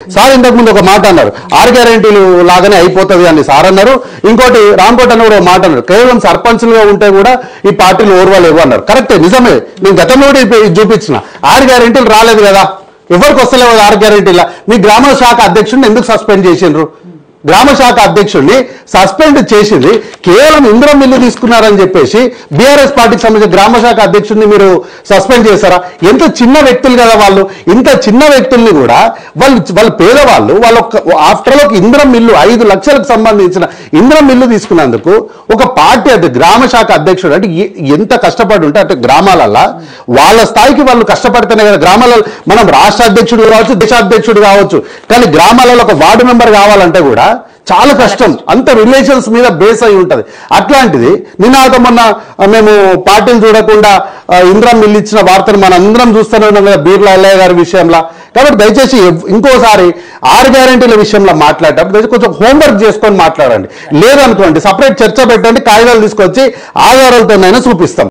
Sir ఇంతకు ముందు ఒక మాట అన్నారు, 6 గ్యారెంటీలు లాగానే అయిపోతుంది అని సార్ అన్నారు. ఇంకోటి రాంకోట్ అన్న కూడా మాట అన్నారు, కేవలం సర్పంచ్లుగా ఉంటే కూడా ఈ పార్టీలు ఓర్వలేవు అన్నారు. కరెక్టే, నిజమే. నేను గతంలో కూడా ఇది చూపించిన 6 గ్యారెంటీలు రాలేదు కదా, ఎవరికి వస్తలేవు 6 గ్యారెంటీల. మీ గ్రామ శాఖ అధ్యక్షుడిని ఎందుకు సస్పెండ్ చేసిండ్రు? గ్రామ శాఖ అధ్యక్షుడిని సస్పెండ్ చేసింది కేవలం ఇంద్రం మిల్లు తీసుకున్నారని చెప్పేసి బీఆర్ఎస్ పార్టీకి సంబంధించిన గ్రామ శాఖ అధ్యక్షుడిని మీరు సస్పెండ్ చేశారా? ఎంత చిన్న వ్యక్తులు కదా వాళ్ళు. ఇంత చిన్న వ్యక్తుల్ని కూడా వాళ్ళు పేదవాళ్ళు, వాళ్ళు ఆఫ్టర్ ఒక ఇంద్రం మిల్లు 5 లక్షలకు సంబంధించిన ఇంద్రం మిల్లు తీసుకున్నందుకు ఒక పార్టీ గ్రామ శాఖ అధ్యక్షుడు అంటే ఎంత కష్టపడి ఉంటే అంటే గ్రామాలల్లో వాళ్ళ స్థాయికి వాళ్ళు కష్టపడితేనే కదా గ్రామాలలో మనం రాష్ట్ర అధ్యక్షుడు కావచ్చు, దేశాధ్యక్షుడు కావచ్చు, కానీ గ్రామాలలో ఒక వార్డు మెంబర్ కావాలంటే కూడా చాలా కష్టం. అంత రిలేషన్స్ మీద బేస్ అయి ఉంటుంది. అట్లాంటిది నిన్న మొన్న మేము పార్టీలు చూడకుండా ఇంద్రం మిల్లు ఇచ్చిన వార్తను మనం అందరం చూస్తూనే ఉన్నాం కదా బీర్లా ఎల్లయ్య గారి విషయంలో. కాబట్టి దయచేసి ఇంకోసారి 6 గ్యారెంటీల విషయంలో మాట్లాడేటప్పుడు కొంచెం హోంవర్క్ చేసుకొని మాట్లాడండి. లేదనుకోండి సపరేట్ చర్చ పెట్టండి, కాగితాలు తీసుకొచ్చి ఆధారాలతోనైనా చూపిస్తాం.